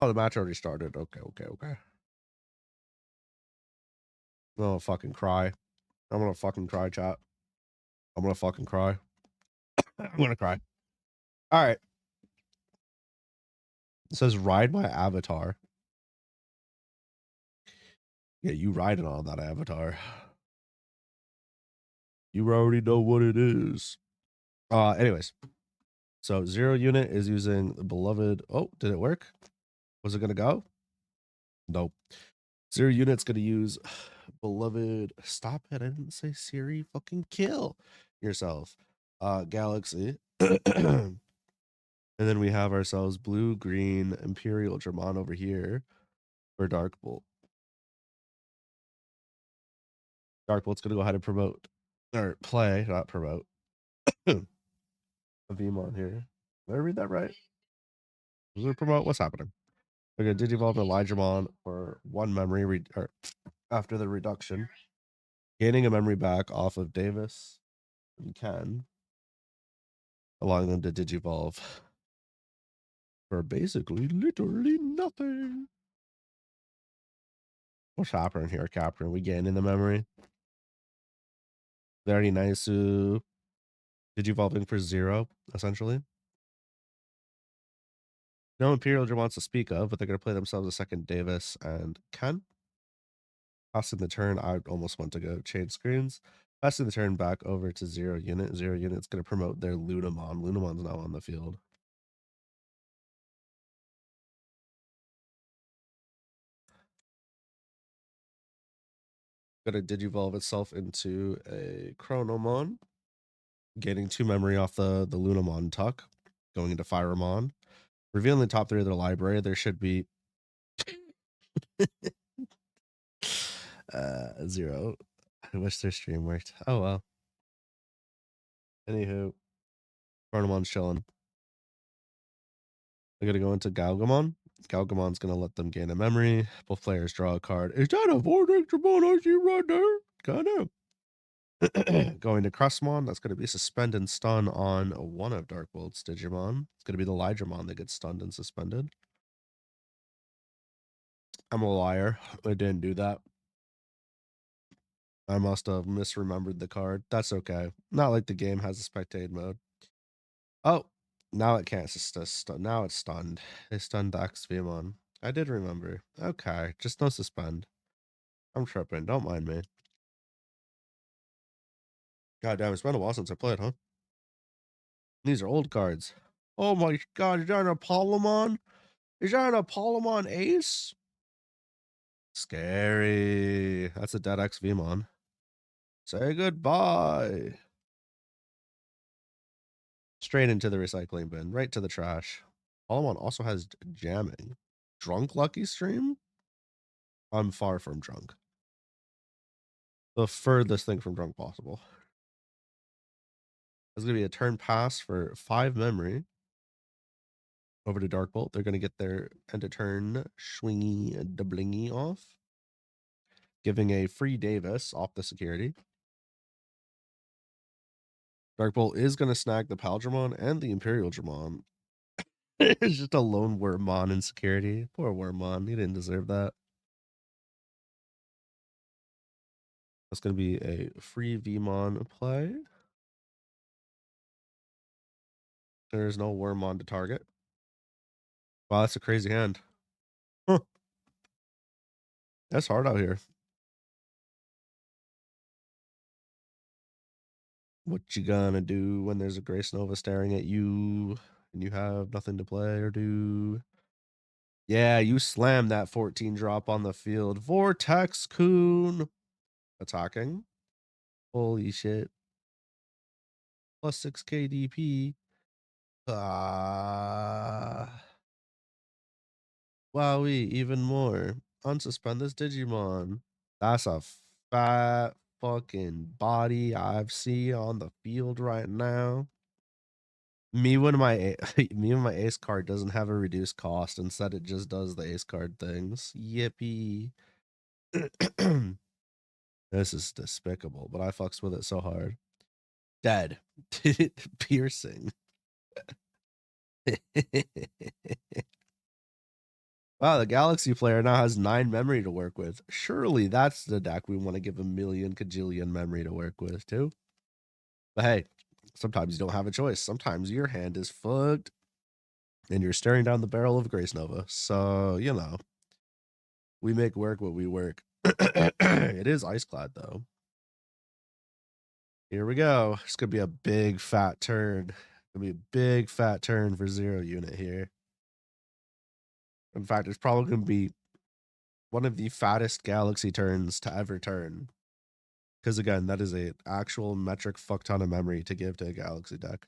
Oh, the match already started. Okay. I'm gonna fucking cry. I'm gonna fucking cry, chat. I'm gonna fucking cry. I'm gonna cry. All right. It says ride my avatar. Yeah, you riding on that avatar. You already know what it is. Anyways. So 0 unit is using the beloved. Oh, did it work? Was it gonna go? Nope. 0 unit's gonna use beloved. Stop it! I didn't say Siri. Fucking kill yourself. Galaxy. And then we have ourselves blue, green, Imperial Dramon over here for Dark Bolt. Dark Bolt's gonna go ahead and promote or play, not promote. A Vmon here. Did I read that right? Was it promote? What's happening? We're gonna digivolve Elijahmon for 1 memory or after the reduction. Gaining a memory back off of Davis and Ken, allowing them to digivolve for basically literally nothing. What's happening here, Captain? We gaining the memory? Very nice. Digivolving for 0, essentially. No Imperial wants to speak of, but they're going to play themselves a second Davis and Ken. Passing the turn, I almost want to go change screens. Passing the turn back over to 0 unit. 0 unit's going to promote their Lunamon. Lunamon's now on the field. Going to digivolve itself into a Chronomon, gaining 2 memory off the Lunamon tuck, going into Firemon. Revealing the top 3 of their library, there should be 0. I wish their stream worked. Oh well. Anywho, Chronomon's chilling. They're gonna go into Galgamon. Galgamon's gonna let them gain a memory. Both players draw a card. Is that a Vortex Dramon I see right there? Kinda. Going to Crustmon, that's going to be suspend and stun on one of Dark Bolt's Digimon. It's going to be the Lydramon that gets stunned and suspended. I'm a liar. I didn't do that. I must have misremembered the card. That's okay. Not like the game has a spectate mode. Oh, now it can't stun. Now it's stunned. They stunned Vmon. I did remember. Okay, just no suspend. I'm tripping. Don't mind me. God damn, it's been a while since I played, huh? These are old cards. Oh my god, is that an Apollomon? Is that an Apollomon Ace? Scary. That's a dead X Vmon. Say goodbye. Straight into the recycling bin, right to the trash. Apollomon also has jamming. Drunk Lucky Stream? I'm far from drunk. The furthest thing from drunk possible. It's going to be a turn pass for 5 memory. Over to Dark Bolt. They're going to get their end of turn swingy doublingy off. Giving a free Davis off the security. Dark Bolt is going to snag the Paldramon and the Imperial Dramon. It's just a lone Wormmon in security. Poor Wormmon. He didn't deserve that. That's going to be a free Vmon play. There's no Wormmon to target. Wow, that's a crazy hand. Huh. That's hard out here. What you gonna do when there's a Grace Nova staring at you and you have nothing to play or do? Yeah, you slammed that 14 drop on the field. Vortex Coon attacking. Holy shit. Plus 6 KDP. Wowee, even more. Unsuspend this Digimon. That's a fat fucking body I've seen on the field right now. Me when my ace card doesn't have a reduced cost. Instead, it just does the ace card things. Yippee. This is despicable, but I fucks with it so hard. Dead. Piercing. Wow, the Galaxy player now has 9 memory to work with. Surely that's the deck we want to give a million kajillion memory to work with, too. But hey, sometimes you don't have a choice. Sometimes your hand is fucked and you're staring down the barrel of Grace Nova. So, you know, we make work what we work. It is Iceclad, though. Here we go. It's going to be a big fat turn. Gonna be a big fat turn for 0 unit here. In fact, it's probably gonna be one of the fattest Galaxy turns to ever turn. Because again, that is a actual metric fuck ton of memory to give to a Galaxy deck.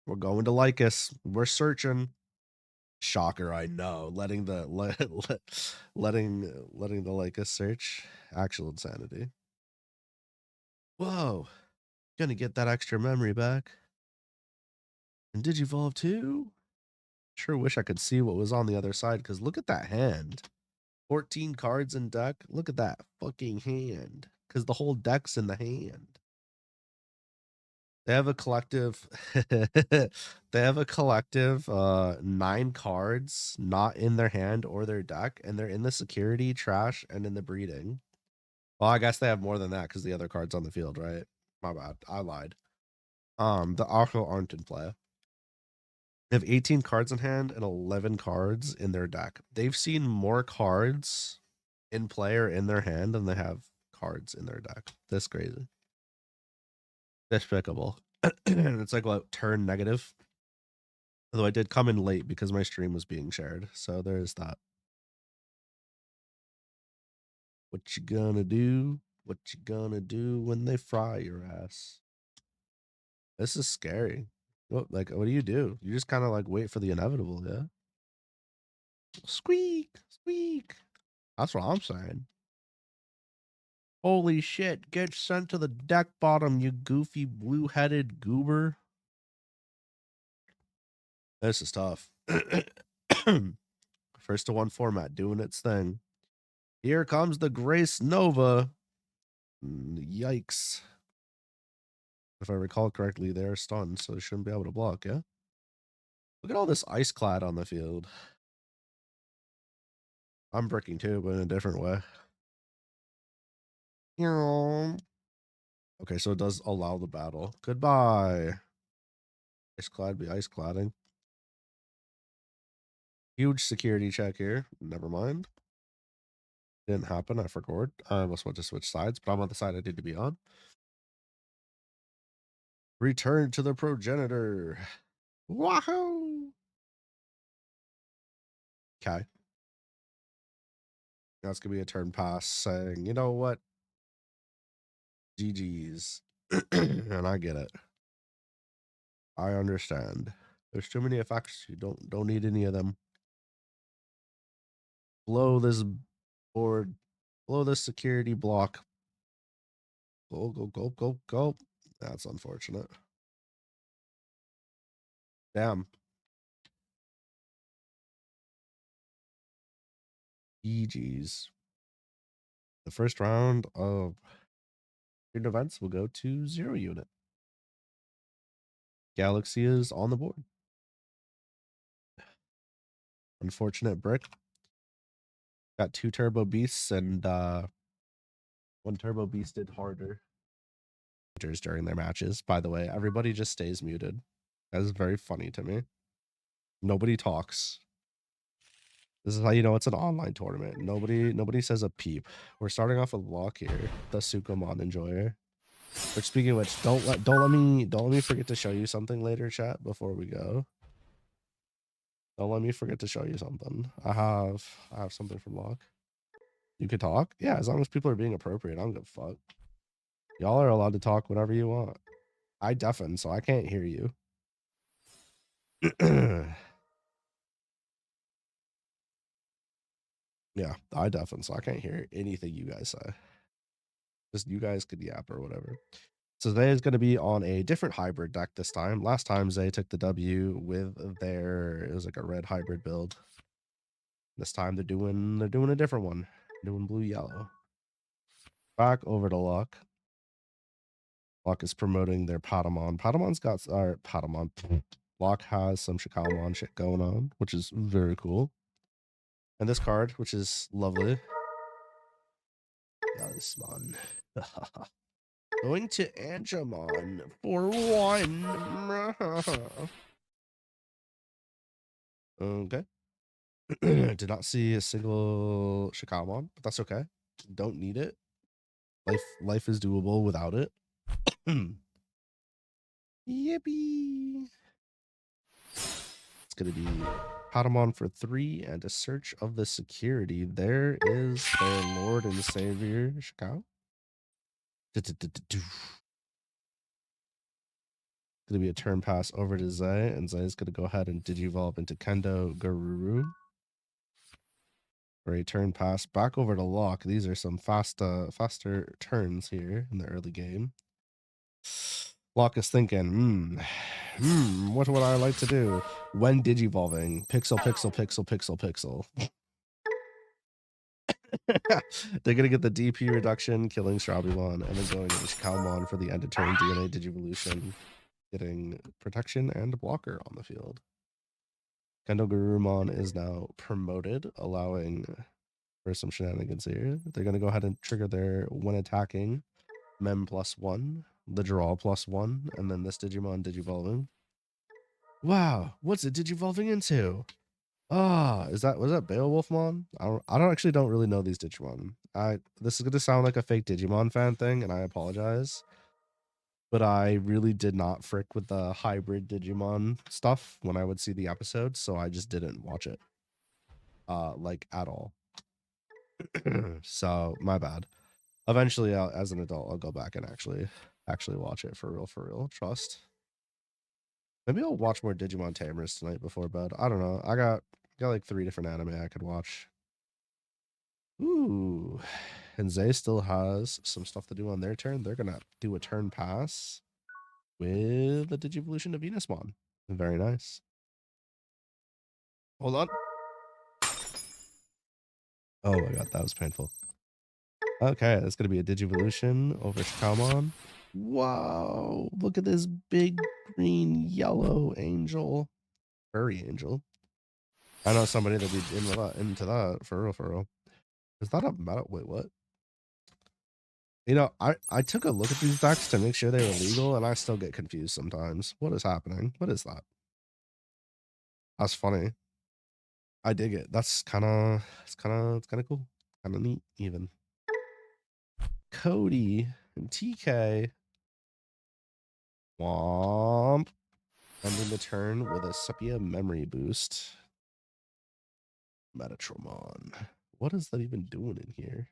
We're going to Lycus. We're searching. Shocker, I know. Letting the letting the Lycus search. Actual insanity. Whoa. Gonna get that extra memory back. And Digivolve too? Sure wish I could see what was on the other side, because look at that hand. 14 cards in deck. Look at that fucking hand. Because the whole deck's in the hand. They have a collective they have a collective 9 cards not in their hand or their deck, and they're in the security, trash, and in the breeding. Well, I guess they have more than that because the other cards on the field, right? My bad. I lied. The also aren't in play. They have 18 cards in hand and 11 cards in their deck. They've seen more cards in play or in their hand than they have cards in their deck. That's crazy. Despicable. And it's like, what, turn negative? Although I did come in late because my stream was being shared. So there's that. What you gonna do? What you gonna do when they fry your ass? This is scary. What do you do? You just kind of like wait for the inevitable, yeah? Squeak, squeak. That's what I'm saying. Holy shit, get sent to the deck bottom, you goofy blue-headed goober. This is tough. First to one format doing its thing. Here comes the Grace Nova. Yikes. If I recall correctly, they're stunned, so they shouldn't be able to block, yeah? Look at all this Iceclad on the field. I'm bricking too, but in a different way. Okay, so it does allow the battle. Goodbye. Iceclad be Icecladding. Huge security check here. Never mind. Didn't happen. I forgot. I almost went to switch sides, but I'm on the side I need to be on. Return to the progenitor. Wahoo! Okay. That's going to be a turn pass saying, you know what? GG's. And I get it. I understand. There's too many effects. You don't need any of them. Blow this board. Blow this security block. Go, go, go, go, go. That's unfortunate. Damn. GG's. The first round of events will go to 0 unit. Galaxy is on the board. Unfortunate brick. Got 2 turbo beasts and 1 turbo beasted harder during their matches. By the way, everybody just stays muted. That is very funny to me. Nobody talks. This is how you know it's an online tournament. Nobody says a peep. We're starting off with Lock here, the Sukomon Enjoyer. Which, speaking of which, don't let me forget to show you something later, chat, before we go. Don't let me forget to show you something. I have something from Lock. You could talk? Yeah, as long as people are being appropriate. I don't give a fuck. Y'all are allowed to talk whatever you want. I deafen, so I can't hear you. Yeah, I deafen, so I can't hear anything you guys say. Just you guys could yap or whatever. So Zay is going to be on a different hybrid deck this time. Last time Zay took the W with it was like a red hybrid build. This time they're doing a different one. Doing blue yellow. Back over to Luck. Luck is promoting their Patamon. Patamon's got Patamon. Lock has some Shikalmon shit going on, which is very cool. And this card, which is lovely. Talisman. Going to Angemon for 1. Okay. Did not see a single Shikamon, but that's okay. Don't need it. Life is doable without it. Yippee. It's gonna be Patamon for 3 and a search of the security. There is their Lord and Savior, Shikao. Gonna be a turn pass over to Zay, and Zay's gonna go ahead and Digivolve into Kendo Garuru. For a turn pass back over to Lock. These are some faster turns here in the early game. Lock is thinking, what would I like to do? When Digivolving, pixel, pixel, pixel, pixel, pixel. They're gonna get the DP reduction, killing Strabimon, and then going into Shikalmon for the end of turn DNA Digivolution, getting protection and blocker on the field. Kendo Garurumon is now promoted, allowing for some shenanigans here. They're gonna go ahead and trigger their when attacking Mem +1, the draw +1, and then this Digimon Digivolving. Wow, what's it Digivolving into? Was that Beowulfmon? I don't really know these Digimon. This is gonna sound like a fake Digimon fan thing, and I apologize. But I really did not frick with the hybrid Digimon stuff when I would see the episodes, so I just didn't watch it. Like at all. So my bad. Eventually, as an adult, I'll go back and actually watch it for real. Trust. Maybe I'll watch more Digimon Tamers tonight before bed. I don't know. I got like 3 different anime I could watch. Ooh. And Zay still has some stuff to do on their turn. They're gonna do a turn pass with the Digivolution of Venusmon. Very nice. Hold on. Oh my god, that was painful. Okay, that's gonna be a Digivolution over Shikamon. Wow, look at this big green yellow angel. Furry angel. I know somebody that'd be into that for real. Is that a meta? Wait, what? You know, I took a look at these decks to make sure they were legal, and I still get confused sometimes. What is happening? What is that? That's funny. I dig it. It's kind of cool. Kind of neat, even. Cody and TK. Womp. Ending the turn with a Sepia memory boost. Metatron. What is that even doing in here?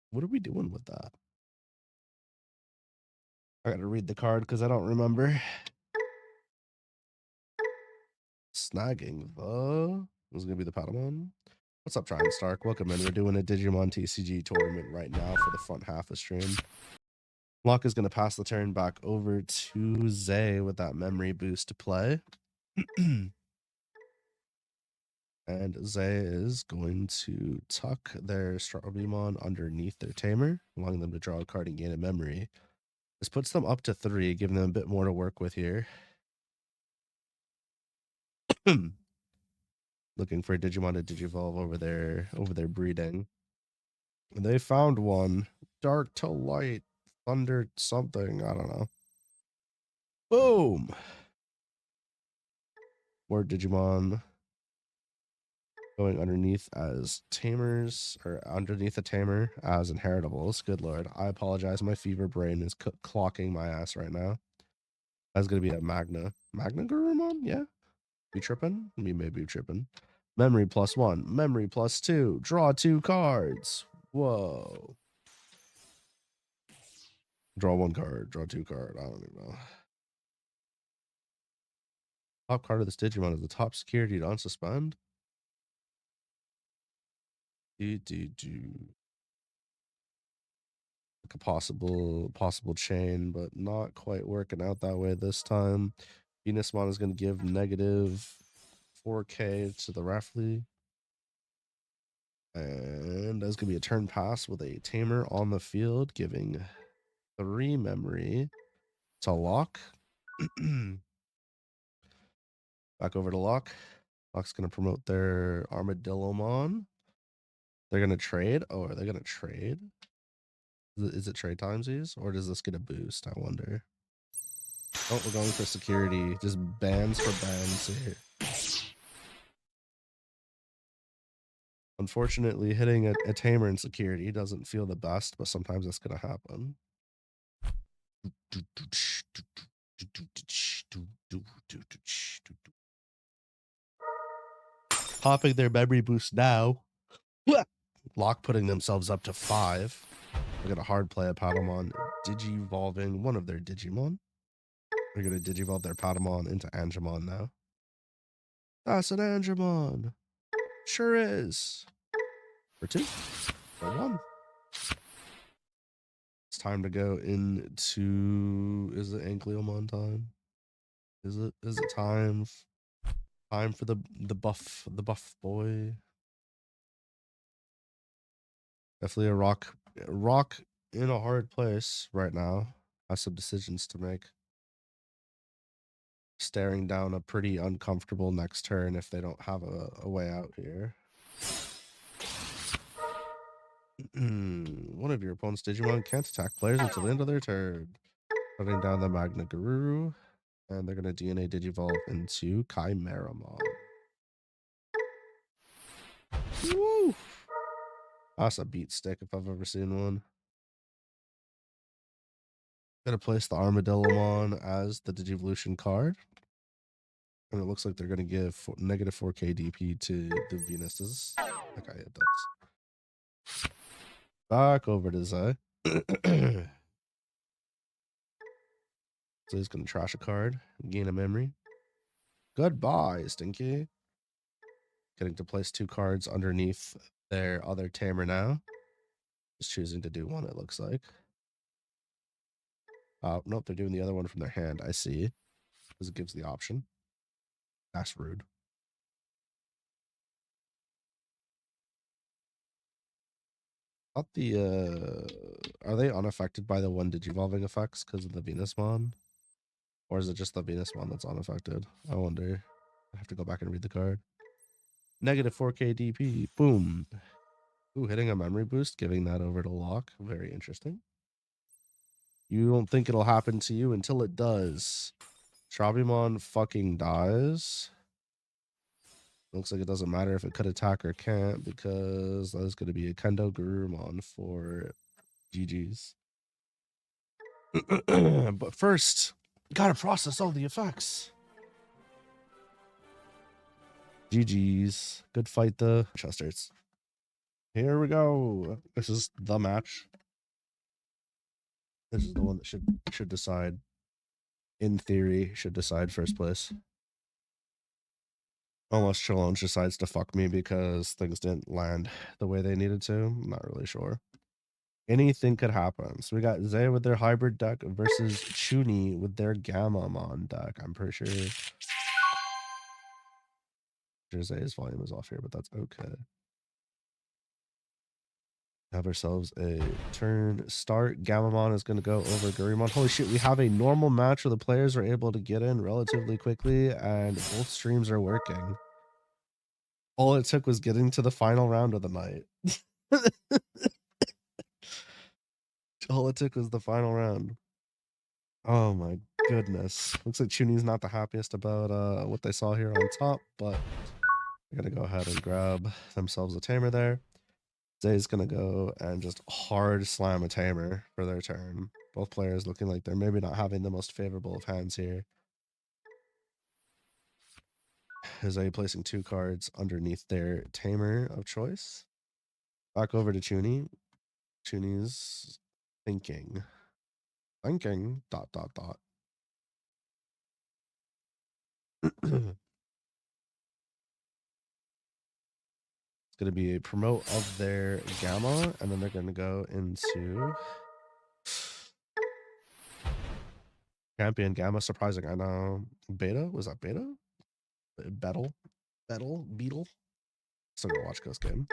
What are we doing with that? I gotta read the card because I don't remember. Snagging the... This is gonna be the Patamon. What's up, Trying Stark? Welcome in. We're doing a Digimon TCG tournament right now for the front half of stream. Lock is gonna pass the turn back over to Zay with that memory boost to play. And Zay is going to tuck their Strabimon underneath their Tamer, allowing them to draw a card and gain a memory. This puts them up to 3, giving them a bit more to work with here. Looking for a Digimon to Digivolve over their breeding. And they found one. Dark to light. Thunder something. I don't know. Boom! More Digimon going underneath as tamers, or underneath the tamer as inheritables. Good lord. I apologize. My fever brain is clocking my ass right now. That's going to be a Magna Garurumon? Yeah. Be tripping? We may be tripping. Memory +1. Memory +2. Draw 2 cards. Whoa. Draw 1 card. Draw 2 card. I don't even know. Top card of this Digimon is the top security to unsuspend. Like a possible chain, but not quite working out that way this time. Venusmon is going to give negative 4K to the Raffley. And that's going to be a turn pass with a Tamer on the field, giving 3 memory to Lock. Back over to Lock. Lock's gonna promote their Armadillomon. They're gonna trade. Oh, are they gonna trade? Is it trade timesies, or does this get a boost? I wonder. Oh, we're going for security. Just bans for bans here. Unfortunately, hitting a tamer in security doesn't feel the best, but sometimes that's gonna happen. Popping their memory boost now. Lock putting themselves up to 5. They're gonna hard play a Patamon, Digivolving one of their Digimon. They're gonna Digivolve their Patamon into Angemon now. That's an Angemon. Sure is. For 2. For 1. It's time to go into. Is it Ankyomon time? Is it time? Time for the buff boy. Definitely a rock in a hard place right now. Has some decisions to make. Staring down a pretty uncomfortable next turn if they don't have a way out here. One of your opponent's Digimon can't attack players until the end of their turn. Shutting down the Magna Guru, and they're going to DNA Digivolve into Chimeramon. Woo! That's a beat stick if I've ever seen one. Gonna place the Armadillomon as the Digivolution card. And it looks like they're gonna give negative 4k DP to the Venus. Okay, it does. Back over to Zai. So he's gonna trash a card, gain a memory. Goodbye, Stinky. Getting to place 2 cards underneath their other tamer now. Just choosing to do one, it looks like. Nope, they're doing the other one from their hand. I see. Because it gives the option. That's rude. Not the are they unaffected by the one Digivolving effects because of the Venusmon? Or is it just the Venusmon that's unaffected? I wonder. I have to go back and read the card. Negative 4k DP. Boom. Ooh, hitting a memory boost, giving that over to Lock. Very interesting. You don't think it'll happen to you until it does. Shabimon fucking dies. Looks like it doesn't matter if it could attack or can't because that is going to be a Kendo Gurumon for GG's. But first, gotta process all the effects. GG's. Good fight, the Chesters. Here we go. This is the match. This is the one that should decide. In theory, should decide first place. Unless Challenge decides to fuck me because things didn't land the way they needed to. I'm not really sure. Anything could happen. So we got Zay with their hybrid deck versus Chuni with their Gamamon deck. I'm pretty sure Zay's volume is off here, but that's okay. Have ourselves a turn start. Gamamon is going to go over Gurumon. Holy shit, we have a normal match where the players are able to get in relatively quickly and both streams are working. All it took was getting to the final round of the night. All it took was the final round. Oh my goodness. Looks like Chuni's not the happiest about what they saw here on top, but they're going to go ahead and grab themselves a tamer there. Zay's going to go and just hard slam a tamer for their turn. Both players looking like they're maybe not having the most favorable of hands here. Zay placing 2 cards underneath their tamer of choice. Back over to Chuni. Chuni's thinking. Thinking. ... It's going to be a promote of their Gamma, and then they're going to go into Champion Gamma. Surprising, I know. Beta? Was that Beta? Beetle? Still gonna watch Ghost Game.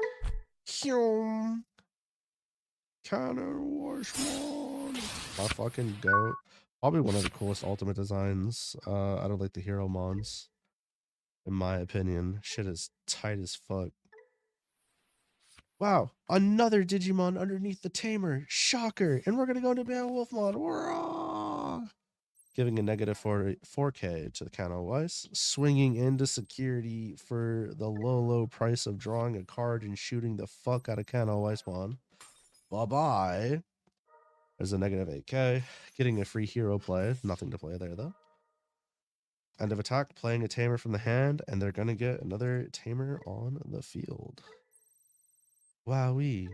Cannon Washmon. My fucking goat. Probably one of the coolest ultimate designs out of like the Hero Mons. in my opinion. Shit is tight as fuck. Wow, another Digimon underneath the tamer. Shocker. And we're going to go to Beowulfmon. Hurrah! Giving a negative 4K to the counterwise. Swinging into security for the low price of drawing a card and shooting the fuck out of counterwisemon. Bye-bye. There's a negative 8K. Getting a free hero play. Nothing to play there, though. End of attack, playing a tamer from the hand, and they're going to get another tamer on the field. Wowee.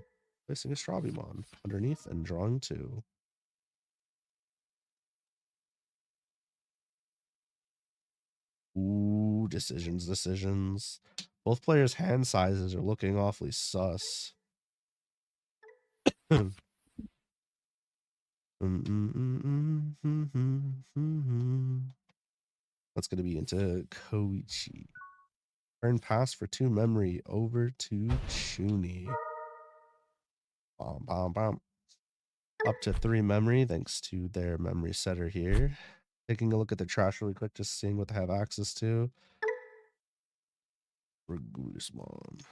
Placing a Strawbymon underneath and drawing 2. Ooh, decisions. Both players' hand sizes are looking awfully sus. That's going to be into Koichi. Turn pass for 2 memory over to Chuni. Bom, bom, bom. Up to 3 memory thanks to their memory setter here. Taking a look at the trash really quick, just seeing what they have access to. Regulusmon.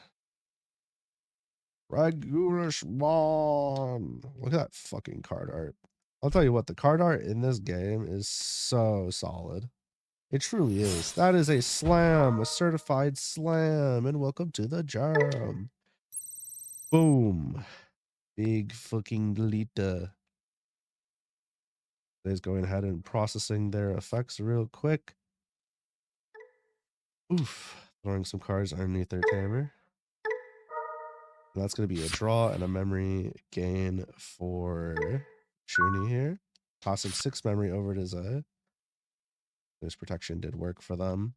Look at that fucking card art. I'll tell you what, the card art in this game is so solid. It truly is. That is a slam, a certified slam, and welcome to the jam. Boom. Big fucking deleter. They's going ahead and processing their effects real quick. Oof. Throwing some cards underneath their tamer. And that's going to be a draw and a memory gain for Chuni here. Tossing 6 memory over to Zae. This protection did work for them.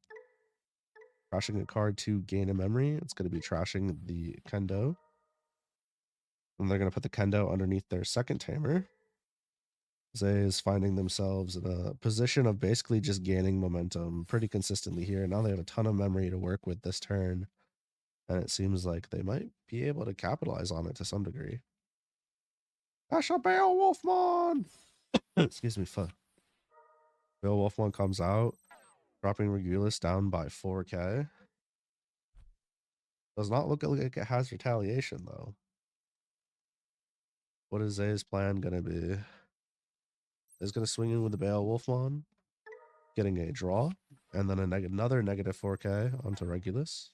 Trashing a card to gain a memory. It's going to be trashing the Kendo. And they're going to put the Kendo underneath their second tamer. Zae is finding themselves in a position of basically just gaining momentum pretty consistently here. Now they have a ton of memory to work with this turn. And it seems like they might be able to capitalize on it to some degree. Asha Beowulfmon! Excuse me, fuck. Beowulfmon comes out, dropping Regulus down by 4K. Does not look like it has retaliation, though. What is Zae's plan going to be? Is going to swing in with the Beowulfmon, getting a draw, and then another negative 4K onto Regulus,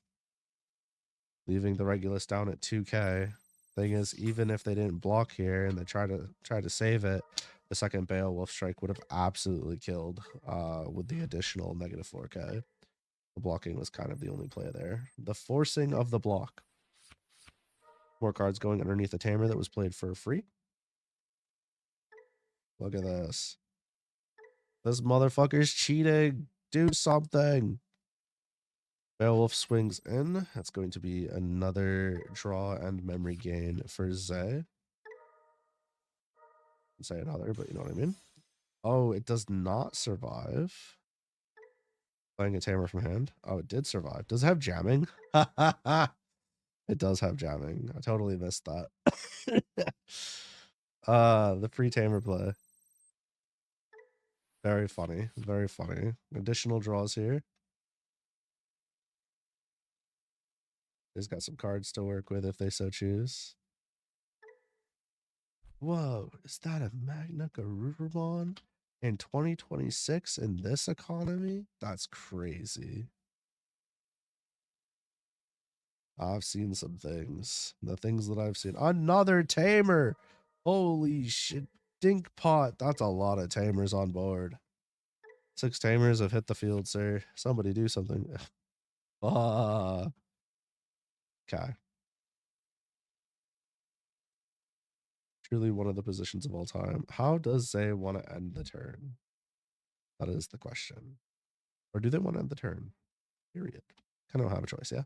leaving the Regulus down at 2K. Thing is, even if they didn't block here and they try to save it, the second Beowulf strike would have absolutely killed with the additional negative 4K. The blocking was kind of the only play there. The forcing of the block. More cards going underneath the tamer that was played for free. Look at this. This motherfucker's cheating. Do something. Beowulf swings in. That's going to be another draw and memory gain for Zae. Say another, but you know what I mean. Oh, it does not survive. Playing a tamer from hand. Oh, it did survive. Does it have jamming? It does have jamming. I totally missed that. The free tamer play. Very funny. Very funny. Additional draws here. He's got some cards to work with if they so choose. Whoa, is that a Magna Garurumon in 2026 in this economy? That's crazy. I've seen some things. The things that I've seen. Another tamer. Holy shit. Dink pot. That's a lot of tamers on board. 6 tamers have hit the field, sir. Somebody do something. Ah. Okay. Truly one of the positions of all time. How does Zae want to end the turn? That is the question. Or do they want to end the turn? Period. Kind of don't have a choice, yeah?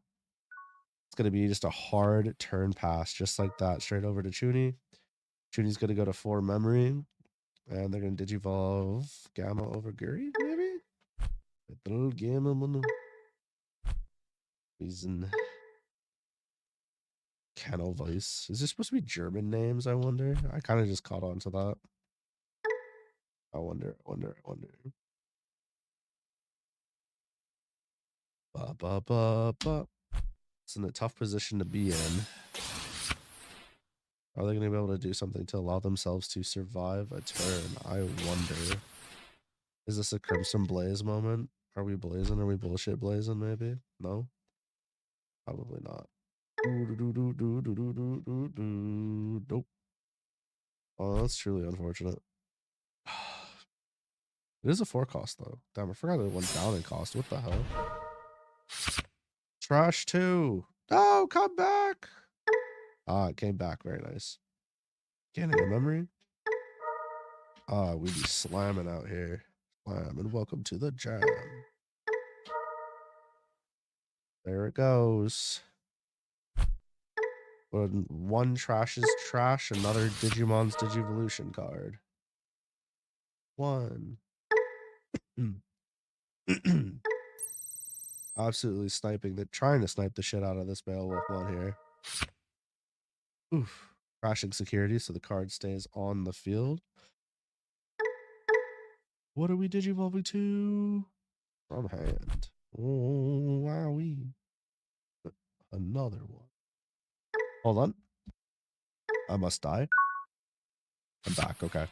It's going to be just a hard turn pass, just like that, straight over to Chuni. Chuni's going to go to 4 memory, and they're going to digivolve Gamma over Guri, maybe? Little Gamma reason. Kennel Voice. Is this supposed to be German names, I wonder? I kind of just caught on to that. I wonder. Ba, ba, ba, ba. It's in a tough position to be in. Are they going to be able to do something to allow themselves to survive a turn? I wonder. Is this a Crimson Blaze moment? Are we blazing? Are we bullshit blazing maybe? No? Probably not. Nope. Oh, that's truly unfortunate. It is a 4 cost though. Damn, I forgot it went down in cost. What the hell? Trash 2. No, come back. Ah, it came back. Very nice. Getting a memory. Ah, we be slamming out here. Slam and welcome to the jam. There it goes. When one trash is trash, another Digimon's Digivolution card. One. Absolutely trying to snipe the shit out of this Beowulf one here. Oof. Crashing security, so the card stays on the field. What are we digivolving to? From hand. Oh, wowee. Another one. Hold on. I must die. I'm back. Okay.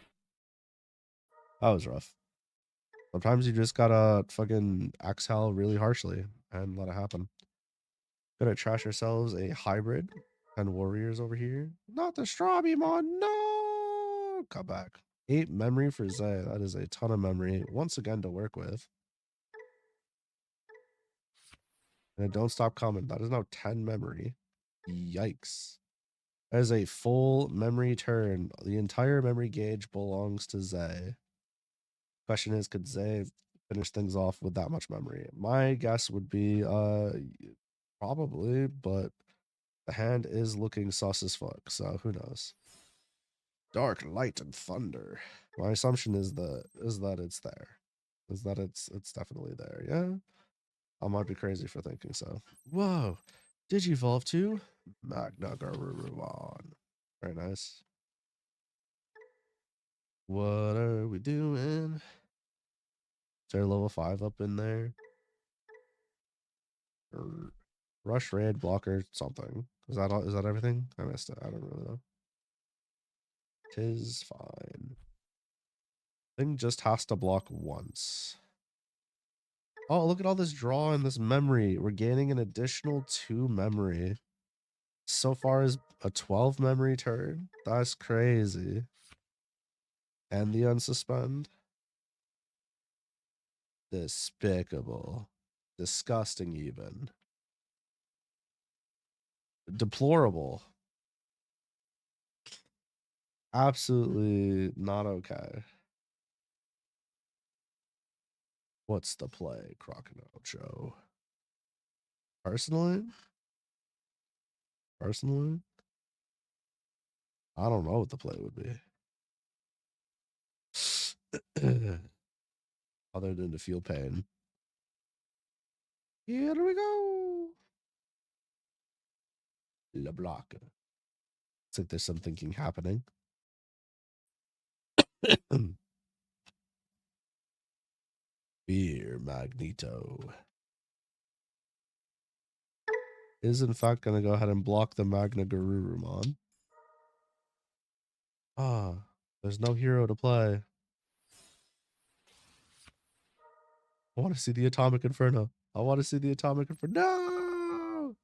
That was rough. Sometimes you just gotta fucking exhale really harshly and let it happen. Gonna trash ourselves a hybrid and warriors over here. Not the Strawbymon. No. Come back. 8 memory for Zay. That is a ton of memory once again to work with. And don't stop coming. That is now 10 memory. Yikes. That is a full memory turn. The entire memory gauge belongs to Zay. Question is, could Zay finish things off with that much memory? My guess would be probably, but the hand is looking sus as fuck, so who knows? Dark, light, and thunder. My assumption is that it's there. Is that it's definitely there, yeah? I might be crazy for thinking so. Whoa. Digivolve to Magna Garurumon. Very nice. What are we doing? Is there level 5 up in there? Rush, raid, blocker, something. Is that all? Is that everything? I missed it. I don't really know. Tis fine. Thing just has to block once. Oh, look at all this draw and this memory. We're gaining an additional 2 memory. So far as a 12 memory turn. That's crazy. And the unsuspend. Despicable. Disgusting even. Deplorable. Absolutely not okay. What's the play, Crocodile Joe? Personally, I don't know what the play would be. Other than to feel pain. Here we go. Le block. It's like there's some thinking happening. Fear Magneto is in fact going to go ahead and block the Magna Garurumon. Ah, there's no hero to play. I want to see the Atomic Inferno. I want to see the Atomic Inferno. No!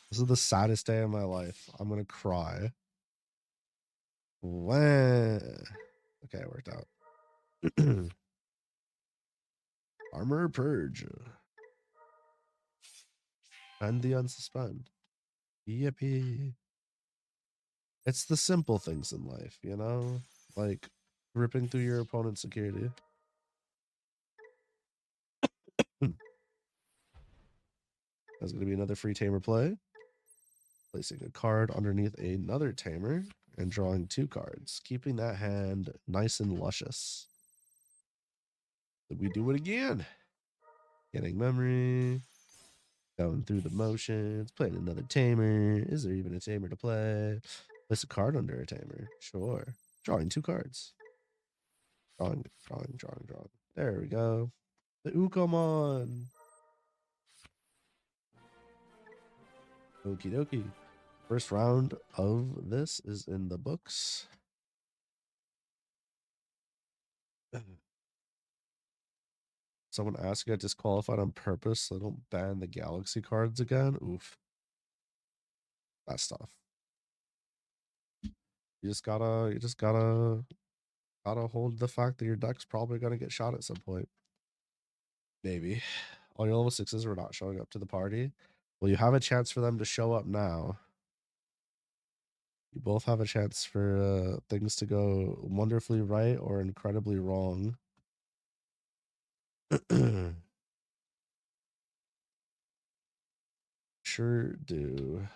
This is the saddest day of my life. I'm going to cry. When? Okay, it worked out. Armor Purge. And the unsuspend. Yippee. It's the simple things in life, you know? Like ripping through your opponent's security. That's going to be another free tamer play. Placing a card underneath another tamer and drawing 2 cards, keeping that hand nice and luscious. Did we do it again? Getting memory. Going through the motions. Playing another tamer. Is there even a tamer to play? Place a card under a tamer. Sure. Drawing 2 cards. Drawing. There we go. The Ukomon. Okie dokie. First round of this is in the books. Someone asked, got disqualified on purpose so they don't ban the Galaxy cards again. Oof. That stuff. You just gotta hold the fact that your deck's probably gonna get shot at some point. Maybe. All your level 6s were not showing up to the party. Well, you have a chance for them to show up now. You both have a chance for things to go wonderfully right or incredibly wrong. Sure do.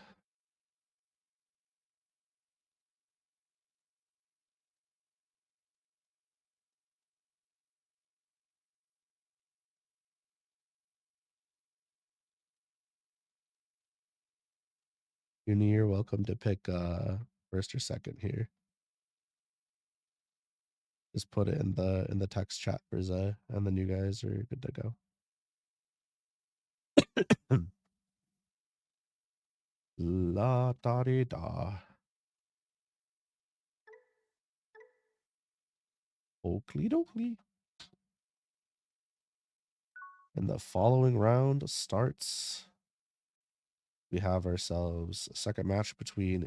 You're welcome to pick first or second here. Just put it in the text chat for Zay, and then you guys are good to go. La da di da. Oakley dokley. And the following round starts. We have ourselves a second match between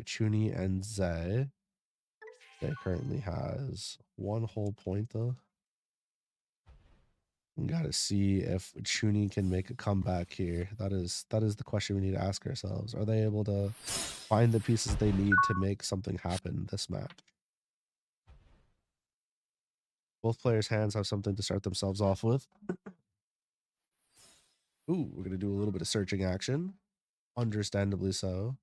Chuni and Zay. Zay currently has 1 whole point though. We gotta see if Chuni can make a comeback here. That is the question we need to ask ourselves. Are they able to find the pieces they need to make something happen this match? Both players' hands have something to start themselves off with. Ooh, we're gonna do a little bit of searching action. Understandably so.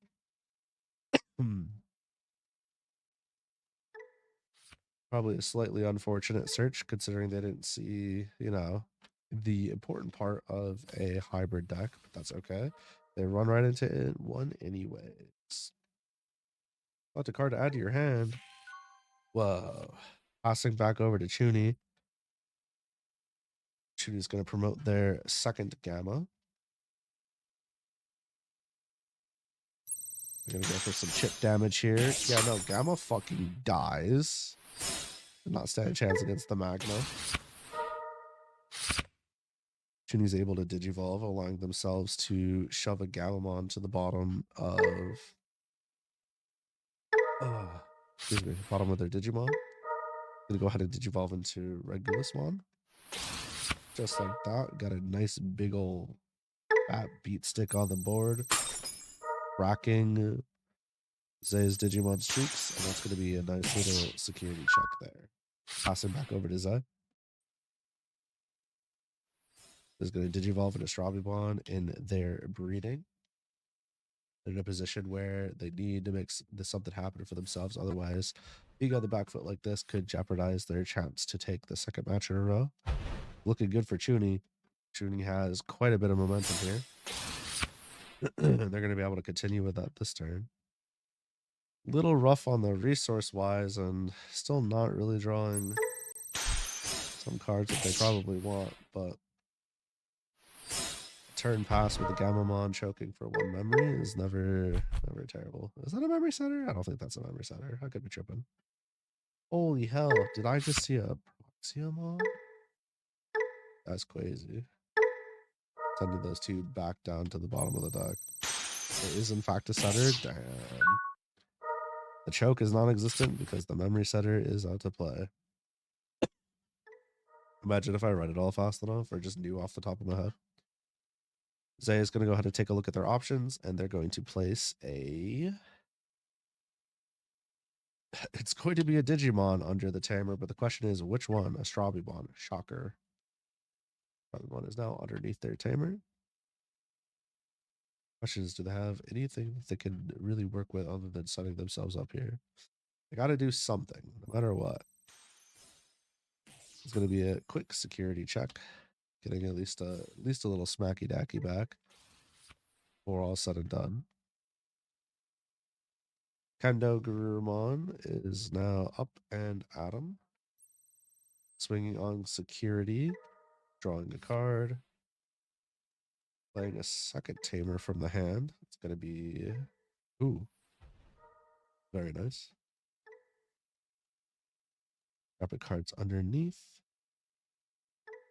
Probably a slightly unfortunate search considering they didn't see, the important part of a hybrid deck, but that's okay. They run right into it one anyways. Select a card to add to your hand. Whoa. Passing back over to Chuni. Chuni's going to promote their second Gamma. We're going to go for some chip damage here. Yeah, no, Gamma fucking dies. Did not stand a chance against the Magma. Chuni's able to Digivolve, allowing themselves to shove a Gammamon to the bottom of bottom of their Digimon. Gonna go ahead and Digivolve into Regulusmon. Just like that. Got a nice big ol' fat beat stick on the board. Cracking Zay's Digimon streaks, and that's gonna be a nice little security check there. Passing back over to Zay. Is gonna Digivolve into Strabimon in their breeding. They're in a position where they need to make something happen for themselves. Otherwise, being on the back foot like this could jeopardize their chance to take the second match in a row. Looking good for Chuni. Chuni has quite a bit of momentum here. They're going to be able to continue with that this turn. Little rough on the resource-wise and still not really drawing some cards that they probably want, but turn pass with the Gammamon choking for 1 memory is never terrible. Is that a memory center? I don't think that's a memory center. I could be tripping. Holy hell, did I just see a Proxiamon? That's crazy. Sending those two back down to the bottom of the deck. It is in fact a setter. Damn. The choke is non-existent because the memory setter is out to play. Imagine if I read it all fast enough or just knew off the top of my head. Zay is going to go ahead and take a look at their options, and they're going to place a... It's going to be a Digimon under the Tamer, but the question is, which one? A Strabimon. Shocker. Strabimon is now underneath their Tamer. Question is, do they have anything that they can really work with other than setting themselves up here? They got to do something, no matter what. It's going to be a quick security check, getting at least a little smacky dacky back before all said and done. Kendo Gurumon is now up and at him, swinging on security, drawing a card, Playing a second tamer from the hand. It's going to be... Ooh. Very nice. Rapid cards underneath.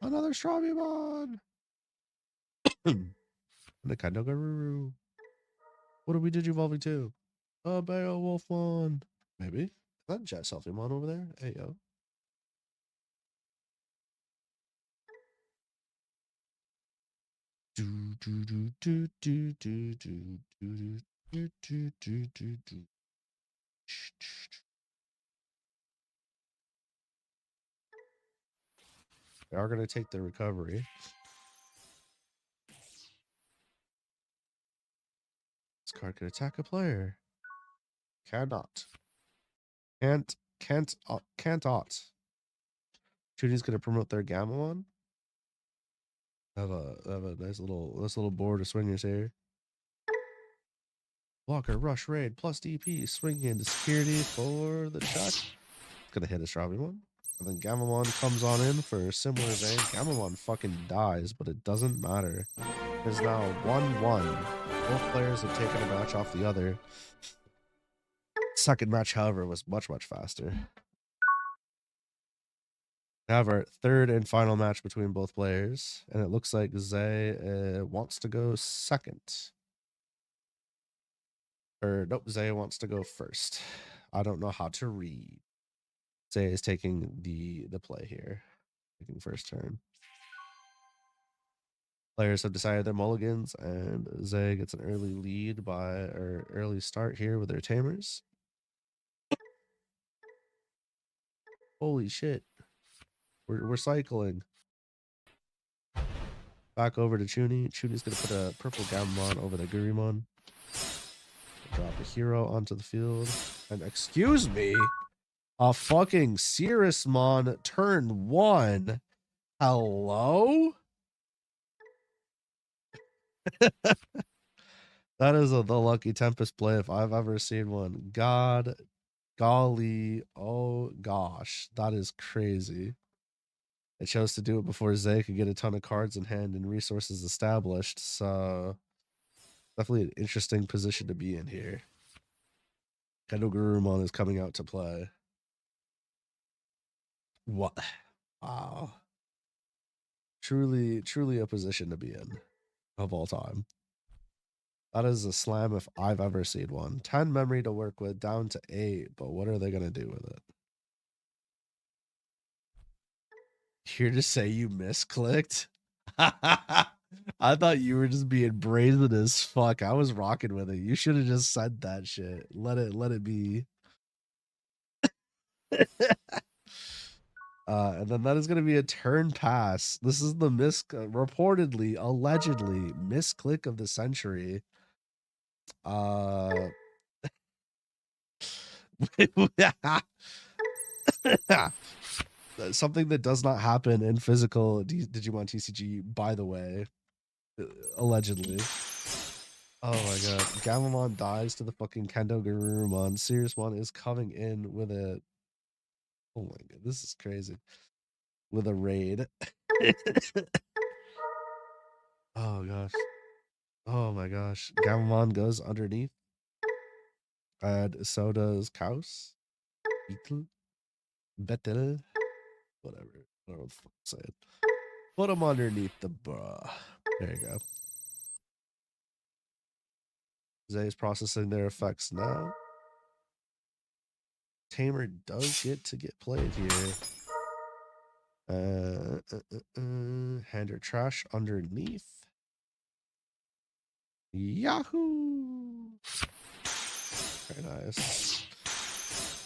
Another Strawbymon! And the Kandogaruru. What are we Digivolving to? A Beowulfmon. Maybe. Is that Jet Selfiemon over there? Hey, yo. They are going to take the recovery. This card can attack a player. Cannot. Can't ought. Judy's going to promote their Gamamon. Have a nice little board of swingers here. Blocker, rush, raid, plus DP, swing into security for the check. It's gonna hit a Strawbymon. And then Gamamon comes on in for a similar vein. Gamamon fucking dies, but it doesn't matter. It's now 1-1. Both players have taken a match off the other. Second match, however, was much faster. However, third and final match between both players, and it looks like Zay wants to go second. Or nope, Zay wants to go first. I don't know how to read. Zay is taking the play here, taking first turn. Players have decided their mulligans, and Zay gets an early lead or early start here with their tamers. Holy shit. We're cycling. Back over to Chuni. Chuni's going to put a purple Gamamon over the Gurumon. Drop a hero onto the field. And excuse me, a fucking Cirrusmon turn 1. Hello? That is the Lucky Tempest play if I've ever seen one. God, golly, oh gosh, that is crazy. It chose to do it before Zay could get a ton of cards in hand and resources established. So definitely an interesting position to be in here. Kendogurumon is coming out to play. What? Wow. Truly a position to be in of all time. That is a slam if I've ever seen one. 10 memory to work with, down to 8, but what are they going to do with it? Here to say you misclicked? I thought you were just being brazen as fuck. I was rocking with it. You should have just said that shit. Let it be. And then that is going to be a turn pass. This is the reportedly, allegedly, misclick of the century. Something that does not happen in physical Digimon TCG, by the way. Allegedly. Oh my god. Gamamon dies to the fucking Kendogurumon. Cirrusmon is coming in with a... Oh my god, this is crazy. With a raid. Oh gosh. Oh my gosh. Gamamon goes underneath. And so does Kaus. Betel. Whatever. I don't know what the fuck I'm saying. Put him underneath the bra. There you go. Zay is processing their effects now. Tamer does get played here. Hand her trash underneath. Yahoo! Very nice.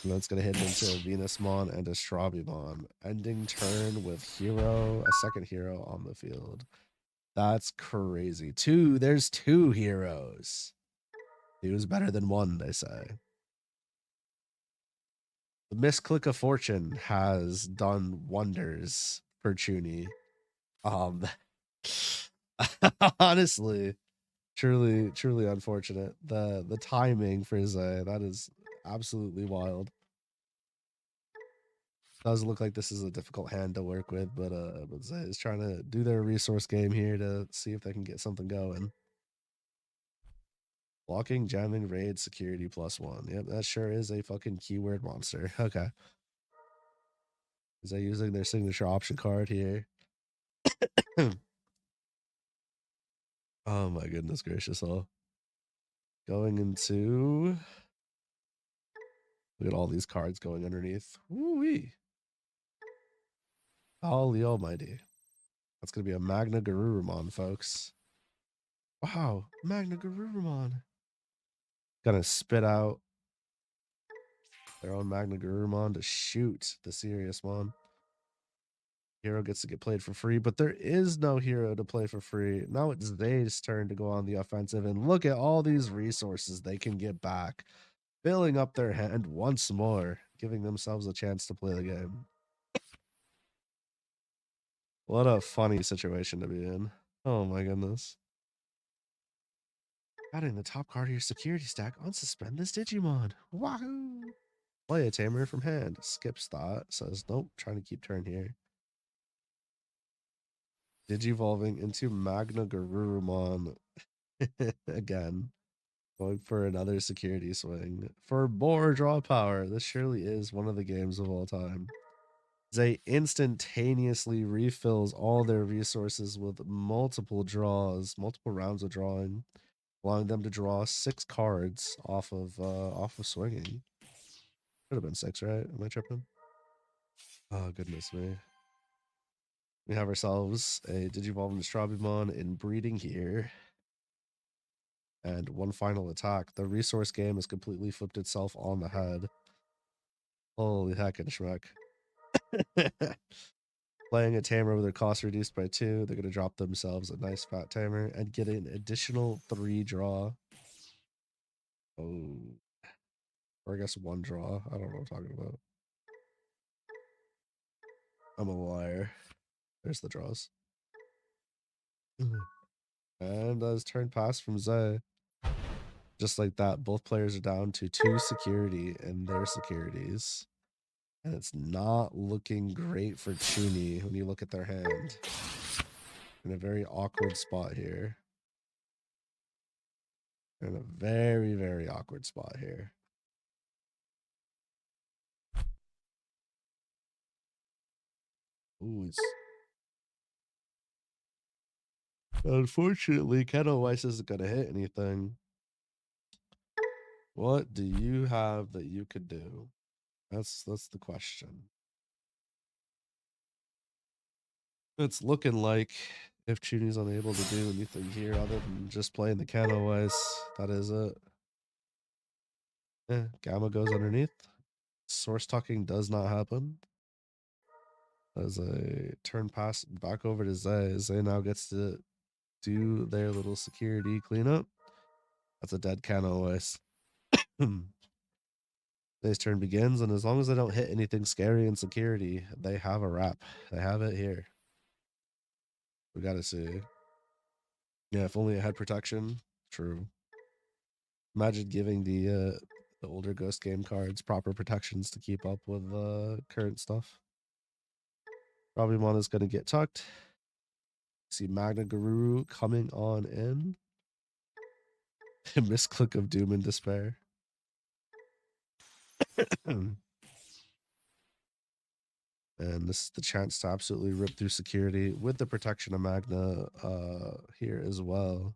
And that's going to hit into a Venusmon and a Strawbymon. Ending turn with a second hero on the field. That's crazy. There's 2 heroes. 2 is better than 1, they say. The misclick of fortune has done wonders for Chuni. Honestly, truly unfortunate. The timing for Zay, that is absolutely wild. Does look like this is a difficult hand to work with, but Zay is trying to do their resource game here to see if they can get something going. Blocking, jamming, raid, security +1. Yep, that sure is a fucking keyword monster. Okay. Is they using their signature option card here? Oh my goodness gracious all. Going into, look at all these cards going underneath. Woo-wee. Holy almighty. That's gonna be a Magna Garurumon, folks. Wow, Magna Garurumon. Gonna spit out their own Magna Garurumon to shoot the serious one. Hero gets to get played for free, but there is no hero to play for free. Now it's Zay's turn to go on the offensive, and look at all these resources they can get back, filling up their hand once more, giving themselves a chance to play the game. What a funny situation to be in. Oh my goodness. Adding the top card of your security stack, unsuspend this Digimon. Wahoo! Play a tamer from hand. Skips thought. Says, nope, trying to keep turn here. Digivolving into Magna Garurumon again. Going for another security swing. For more draw power. This surely is one of the games of all time. Zay instantaneously refills all their resources with multiple draws, multiple rounds of drawing, allowing them to draw 6 cards off of swinging. Should have been 6, right? Am I tripping? Oh goodness me. We have ourselves a Digivolve and Strabimon in breeding here. And one final attack. The resource game has completely flipped itself on the head. Holy heck and schmuck. Playing a tamer with their cost reduced by 2, they're going to drop themselves a nice fat tamer and get an additional 3 draw. Oh. Or I guess 1 draw. I don't know what I'm talking about. I'm a liar. There's the draws. And as turn pass from Zay. Just like that, both players are down to 2 security in their securities. And it's not looking great for Chuni when you look at their hand. In a very awkward spot here. In a very, very awkward spot here. Ooh, unfortunately, Kettle Weiss isn't going to hit anything. What do you have that you could do? That's the question. It's looking like if Chuni's unable to do anything here other than just playing the Kettle Weiss, that is it. Gamma goes underneath. Source tucking does not happen. As a turn pass back over to Zay. Zay now gets to do their little security cleanup. That's a dead Kano Weiss. Zay's turn begins, and as long as they don't hit anything scary in security, they have a wrap. They have it here. We gotta see. Yeah, if only it had protection. True. Imagine giving the older Ghost game cards proper protections to keep up with current stuff. Robimon is going to get tucked. See Magna Guru coming on in. Misclick of Doom and Despair. And this is the chance to absolutely rip through security with the protection of Magna here as well.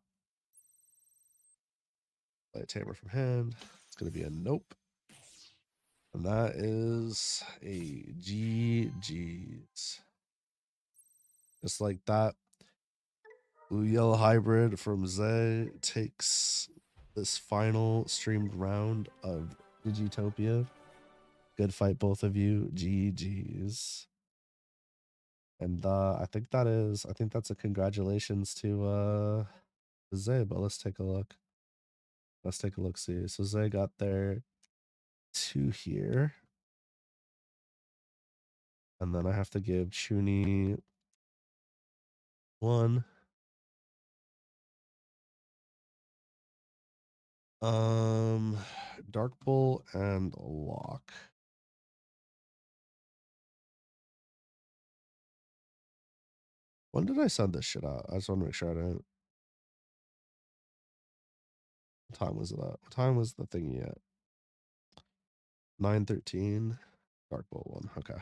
Play a tamer from hand. It's going to be a nope. And that is a GG's. Just like that, Blue Yellow Hybrid from Zay takes this final streamed round of Digitopia. Good fight, both of you. GG's. And I think that's a congratulations to Zay, but let's take a look. Let's take a look, see. So Zay got their 2 here. And then I have to give Chuni 1. Dark Bull and Lock. When did I send this shit out? I just want to make sure I didn't. What time was that? What time was the thingy at? 9:13. Dark Bolt 1. Okay.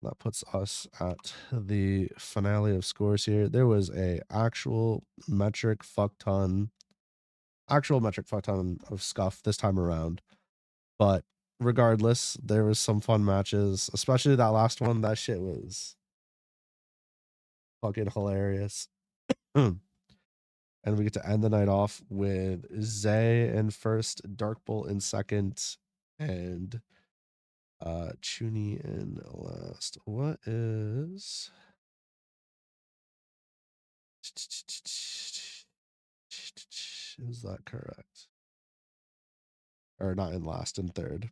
That puts us at the finale of scores here. There was a actual metric fuck ton of scuff this time around. But regardless, there was some fun matches, especially that last one. That shit was fucking hilarious. And we get to end the night off with Zay in first, Darkbolt in second, and Chuni in last. What is that correct? Or not in last, in third.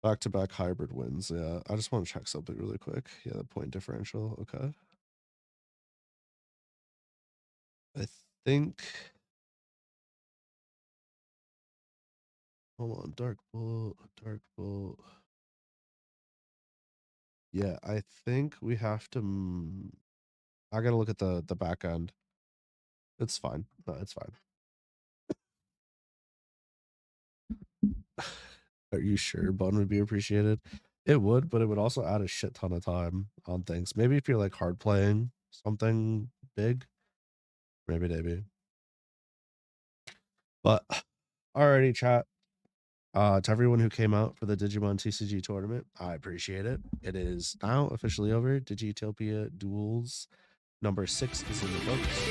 Back-to-back hybrid wins. Yeah, I just want to check something really quick. Yeah, the point differential. Okay. I think. Hold on, Dark Bolt. Yeah, I think we have to. I gotta look at the back end. It's fine. No, it's fine. Are you sure Bun would be appreciated? It would, but it would also add a shit ton of time on things. Maybe if you're like hard playing something big, maybe. But alrighty, chat. To everyone who came out for the Digimon TCG tournament, I appreciate it. It is now officially over. Digitopia Duels number 6 is in the books.